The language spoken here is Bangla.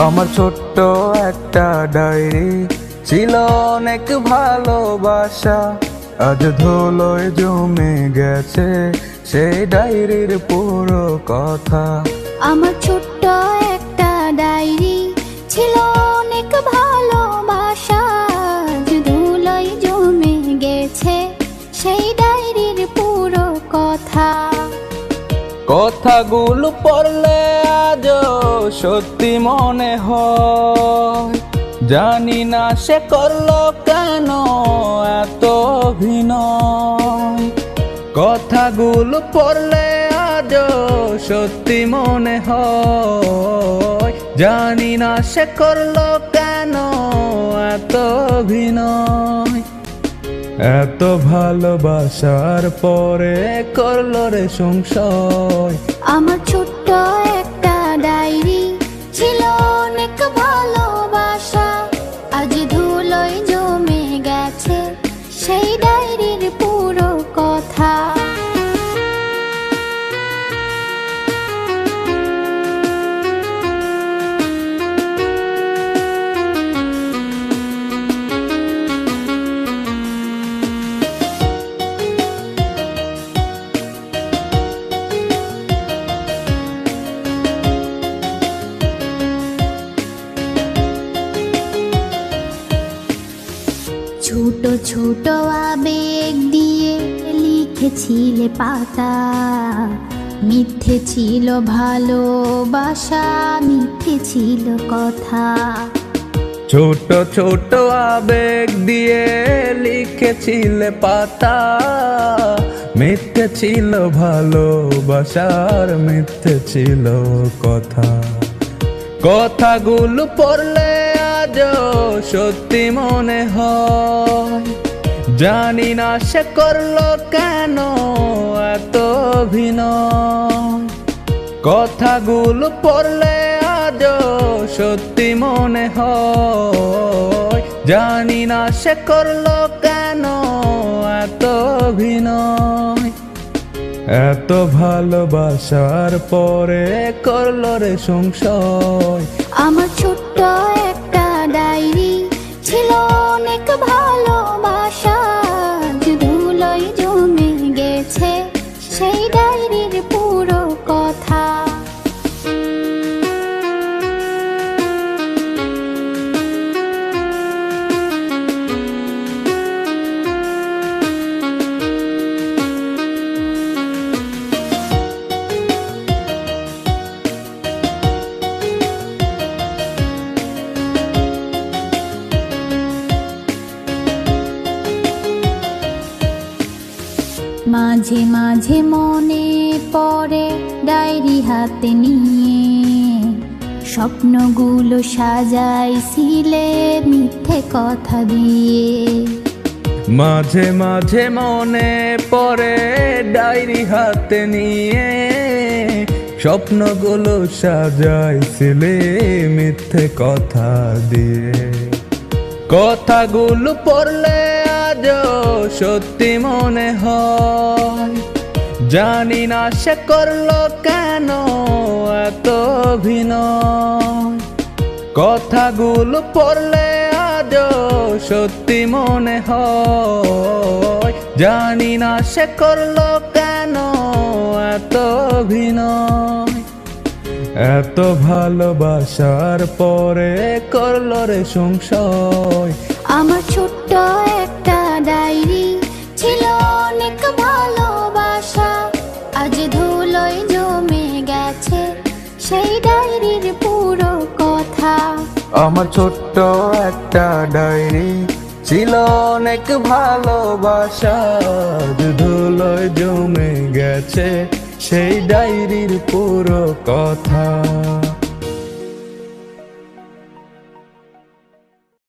আমার ছোট্ট একটা ডায়েরি ছিল অনেক ভালোবাসা, আজ ধুলোয় জমে গেছে সেই ডায়েরির পুরো কথা। আমার ছোট্ট একটা ডায়েরি ছিল অনেক ভালোবাসা, আজ ধুলোয় জমে গেছে সেই ডায়েরির পুরো কথা। কথাগুলো পড়লে আজও সত্যি মনে হয়, জানি না সে করলো কেন এত অভিনয়। কথাগুলো পড়লে আজও সত্যি মনে হয়, জানি না সে করলো কেন এত অভিনয়। এত ভালোবাসার পরে করলো রে সংশয়। আমার ছোট্ট একটা ডায়েরি ছিল অনেক ভালোবাসা, আজ ধুলোয় জমে গেছে সেই ডায়েরির পুরো কথা। ছোট ছোট আবেগ দিয়ে লিখেছিলে পাতা, মিথ্যে ছিল ভালোবাসা, মিথ্যে ছিল কথা। ছোট ছোট আবেগ দিয়ে লিখেছিলে পাতা, মিথ্যে ছিল ভালোবাসার, মিথ্যে ছিল কথা। কথাগুলো পড়লে আজও সত্যি মনে হয়, জানি না সে করলো কেন এত অভিনয়। কথাগুলো পড়লে আজও সত্যি মনে হয়, জানি না সে করলো কেন এত অভিনয়। এত ভালোবাসার পরে করলো রে সংশয়। আমার ছোট্ট একটা ডায়েরি ছিল অনেক ভালোবাসা, আজ ধুলোয় জমে গেছে সেই ডায়েরির পুরো কথা। মাঝে মাঝে মনে পড়ে ডায়েরি হাতে নিয়ে, স্বপ্নগুলো সাজাইছিলে মিথ্যে কথা দিয়ে। মাঝে মাঝে মনে পড়ে ডায়েরি হাতে নিয়ে, স্বপ্নগুলো সাজাইছিলে মিথ্যে কথা দিয়ে। কথাগুলো পড়লে আজও সত্যি মনে হয়, জানি না সে করলো কেন এত অভিনয়। কথাগুলো পড়লে আজও সত্যি মনে হয়, জানি না সে করলো কেন এত অভিনয়। এত ভালোবাসার পরে করলো রে সংশয়। আমার ছোট্ট একটা ডায়েরি ছিল অনেক ভালোবাসা, আজ ধুলোয় জমে গেছে সেই ডায়েরির পুরো কথা। আমার ছোট্ট একটা ডায়েরি ছিল অনেক ভালোবাসা, আজ ধুলোয় জমে গেছে সেই ডায়েরির পুরো কথা।